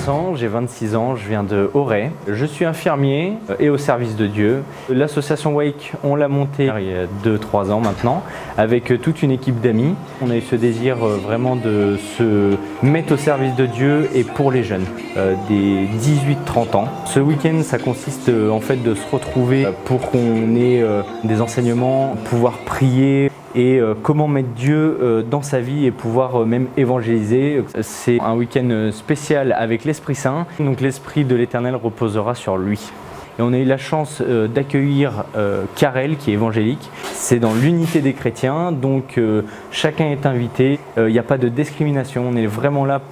Vincent, j'ai 26 ans, je viens de Auray. Je suis infirmier et au service de Dieu. L'association Wake, on l'a montée il y a 2-3 ans maintenant, avec toute une équipe d'amis. On a eu ce désir vraiment de se mettre au service de Dieu et pour les jeunes, des 18-30 ans. Ce week-end, ça consiste en fait de se retrouver pour qu'on ait des enseignements, pouvoir prier, et comment mettre Dieu dans sa vie et pouvoir même évangéliser. C'est un week-end spécial avec l'Esprit Saint, donc l'Esprit de l'Éternel reposera sur lui. Et on a eu la chance d'accueillir Karel qui est évangélique. C'est dans l'unité des chrétiens, donc chacun est invité, il n'y a pas de discrimination, on est vraiment là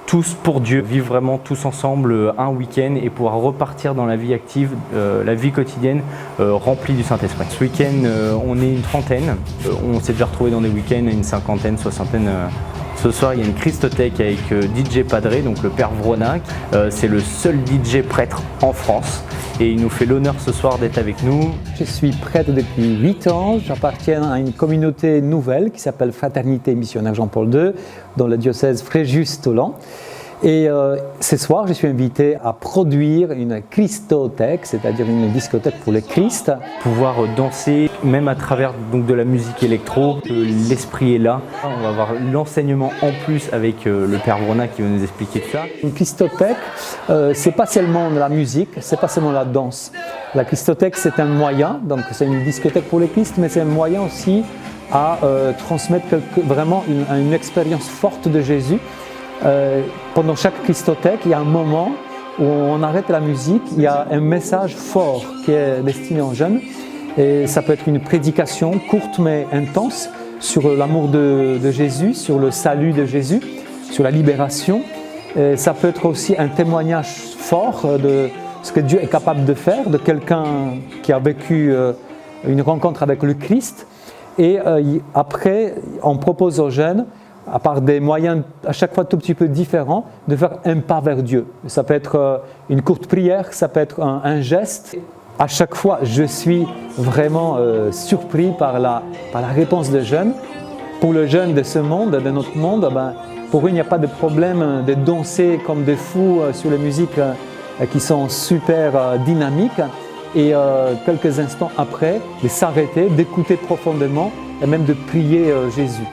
tous pour Dieu, vivre vraiment tous ensemble un week-end et pouvoir repartir dans la vie active, la vie quotidienne remplie du Saint-Esprit. Ce week-end, on est une trentaine, on s'est déjà retrouvés dans des week-ends, une cinquantaine, soixantaine. Ce soir, il y a une Christothèque avec DJ Padré, donc le Père Vrona. C'est le seul DJ prêtre en France et il nous fait l'honneur ce soir d'être avec nous. Je suis prêtre depuis 8 ans, j'appartiens à une communauté nouvelle qui s'appelle Fraternité Missionnaire Jean-Paul II dans le diocèse Fréjus-Tolland. Et ce soir, je suis invité à produire une Christothèque, c'est-à-dire une discothèque pour le Christ. Pouvoir danser, même à travers donc, de la musique électro, l'esprit est là. On va avoir l'enseignement en plus avec le Père Vrona qui va nous expliquer ça. Une Christothèque, c'est pas seulement de la musique, c'est pas seulement la danse. La Christothèque, c'est un moyen, donc c'est une discothèque pour le Christ, mais c'est un moyen aussi à transmettre vraiment une expérience forte de Jésus. Pendant chaque Christothèque, il y a un moment où on arrête la musique, il y a un message fort qui est destiné aux jeunes. Et ça peut être une prédication courte mais intense sur l'amour de Jésus, sur le salut de Jésus, sur la libération. Et ça peut être aussi un témoignage fort de ce que Dieu est capable de faire, de quelqu'un qui a vécu une rencontre avec le Christ. Et après, on propose aux jeunes, à part des moyens à chaque fois tout petit peu différents, de faire un pas vers Dieu. Ça peut être une courte prière, ça peut être un geste. À chaque fois, je suis vraiment surpris par la réponse des jeunes. Pour les jeunes de ce monde, de notre monde, pour eux, il n'y a pas de problème de danser comme des fous sur les musiques qui sont super dynamiques. Et quelques instants après, de s'arrêter, d'écouter profondément et même de prier Jésus.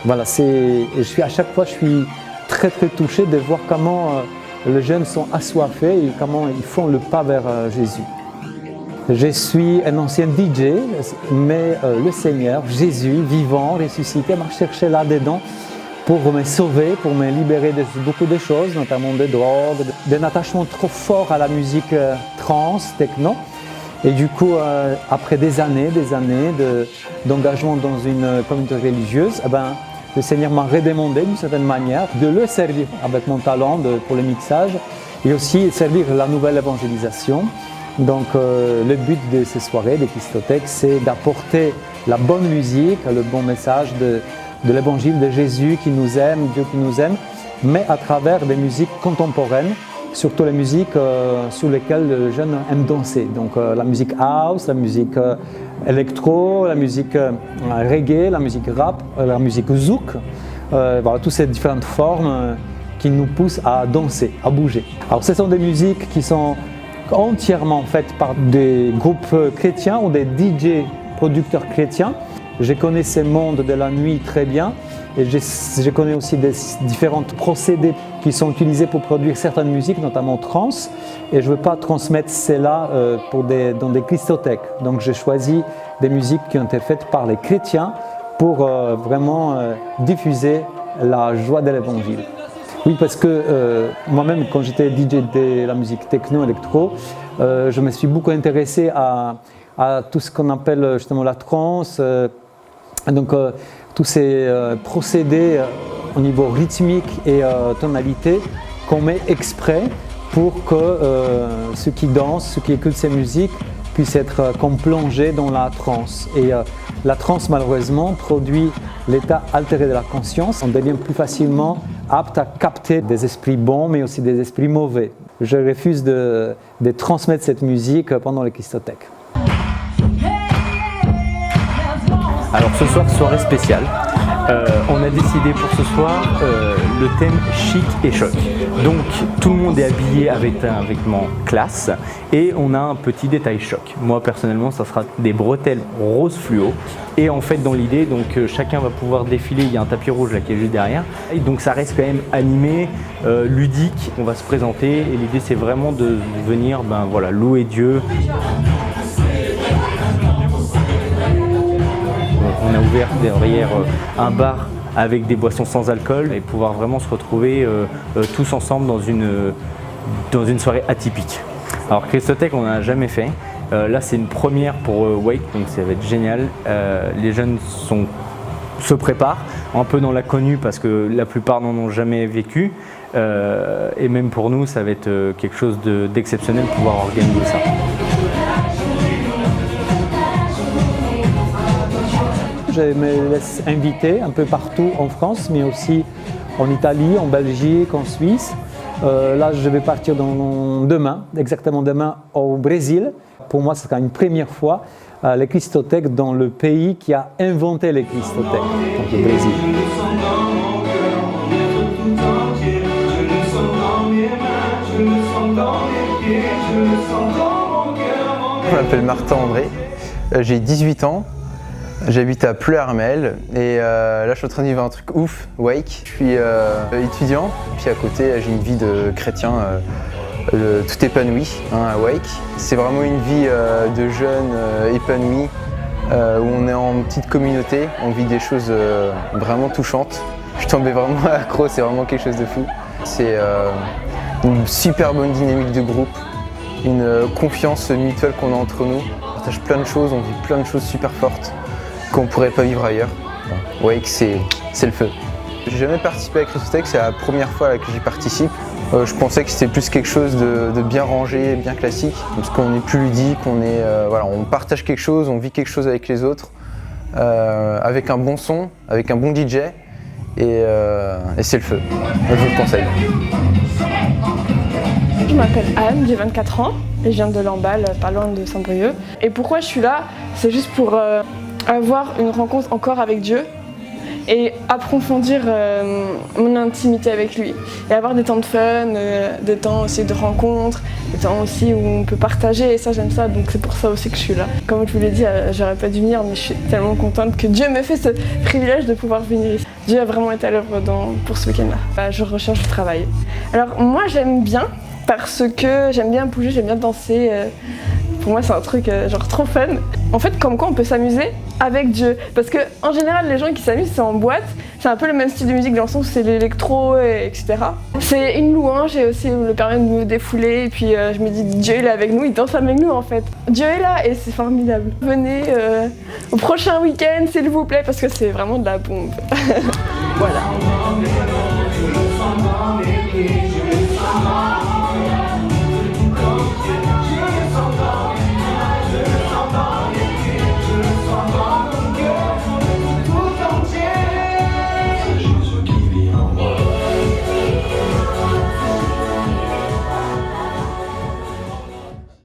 Voilà, à chaque fois, je suis très très touché de voir comment les jeunes sont assoiffés et comment ils font le pas vers Jésus. Je suis un ancien DJ, mais le Seigneur, Jésus, vivant, ressuscité, m'a cherché là-dedans pour me sauver, pour me libérer de beaucoup de choses, notamment de drogue, d'un attachement trop fort à la musique trance, techno. Et du coup, après des années d'engagement dans une communauté religieuse, le Seigneur m'a redemandé d'une certaine manière de le servir avec mon talent pour le mixage et aussi servir la nouvelle évangélisation. Donc le but de ces soirées, des Christothèques, c'est d'apporter la bonne musique, le bon message de l'évangile de Jésus qui nous aime, Dieu qui nous aime, mais à travers des musiques contemporaines, surtout les musiques sur lesquelles les jeunes aiment danser. Donc la musique house, la musique électro, la musique reggae, la musique rap, la musique zouk, voilà, toutes ces différentes formes qui nous poussent à danser, à bouger. Alors ce sont des musiques qui sont entièrement faites par des groupes chrétiens ou des DJ producteurs chrétiens. Je connais ces mondes de la nuit très bien et je connais aussi des différents procédés qui sont utilisés pour produire certaines musiques, notamment trance. Et je ne veux pas transmettre cela dans des Christothèques. Donc j'ai choisi des musiques qui ont été faites par les chrétiens pour vraiment diffuser la joie de l'évangile. Oui, parce que moi-même, quand j'étais DJ de la musique techno-électro, je me suis beaucoup intéressé à tout ce qu'on appelle justement la trance. Donc tous ces procédés au niveau rythmique et tonalité qu'on met exprès pour que ceux qui dansent, ceux qui écoutent ces musiques puissent être comme plongés dans la transe. Et la transe malheureusement produit l'état altéré de la conscience. On devient plus facilement apte à capter des esprits bons mais aussi des esprits mauvais. Je refuse de transmettre cette musique pendant les Christothèques. Alors ce soir, soirée spéciale On a décidé pour ce soir le thème chic et choc. Donc tout le monde est habillé avec un vêtement classe et on a un petit détail choc. Moi personnellement ça sera des bretelles rose fluo et en fait dans l'idée donc chacun va pouvoir défiler, il y a un tapis rouge là qui est juste derrière et donc ça reste quand même animé, ludique, on va se présenter et l'idée c'est vraiment de venir louer Dieu. On a ouvert derrière un bar avec des boissons sans alcool et pouvoir vraiment se retrouver tous ensemble dans une soirée atypique. Alors Christothèque on n'en a jamais fait, là c'est une première pour Wake donc ça va être génial. Les jeunes se préparent un peu dans l'inconnu parce que la plupart n'en ont jamais vécu et même pour nous ça va être quelque chose d'exceptionnel de pouvoir organiser ça. Je me laisse inviter un peu partout en France, mais aussi en Italie, en Belgique, en Suisse. Là, je vais partir demain, exactement demain, au Brésil. Pour moi, ce sera une première fois les Christothèques dans le pays qui a inventé les Christothèques, donc le Brésil. Je m'appelle Martin André, j'ai 18 ans. J'habite à Pleu-Harmel et là je suis en train de vivre un truc ouf, Wake. Je suis étudiant, puis à côté j'ai une vie de chrétien tout épanoui à Wake. C'est vraiment une vie de jeunes épanouis où on est en petite communauté, on vit des choses vraiment touchantes. Je suis tombé vraiment accro, c'est vraiment quelque chose de fou. C'est une super bonne dynamique de groupe, une confiance mutuelle qu'on a entre nous. On partage plein de choses, on vit plein de choses super fortes qu'on ne pourrait pas vivre ailleurs. Wake, c'est le feu. J'ai jamais participé à Christothèque, c'est la première fois là, que j'y participe. Je pensais que c'était plus quelque chose de bien rangé, bien classique, parce qu'on est plus ludique, on partage quelque chose, on vit quelque chose avec les autres, avec un bon son, avec un bon DJ, et c'est le feu. Je vous le conseille. Je m'appelle Anne, j'ai 24 ans, et je viens de Lamballe, pas loin de Saint-Brieuc. Et pourquoi je suis là? C'est juste pour avoir une rencontre encore avec Dieu et approfondir mon intimité avec lui et avoir des temps de fun, des temps aussi de rencontres, des temps aussi où on peut partager et ça j'aime ça donc c'est pour ça aussi que je suis là. Comme je vous l'ai dit, j'aurais pas dû venir mais je suis tellement contente que Dieu me fait ce privilège de pouvoir venir ici. Dieu a vraiment été à l'œuvre pour ce week-end-là. Je recherche du travail. Alors moi j'aime bien parce que j'aime bien bouger, j'aime bien danser. Pour moi, c'est un truc genre trop fun. En fait, comme quoi on peut s'amuser avec Dieu. Parce que en général, les gens qui s'amusent, c'est en boîte. C'est un peu le même style de musique dans le sens où c'est l'électro, etc. C'est une louange et aussi me permet de me défouler. Et puis je me dis, Dieu il est avec nous, il danse avec nous en fait. Dieu est là et c'est formidable. Venez au prochain week-end, s'il vous plaît, parce que c'est vraiment de la bombe. Voilà.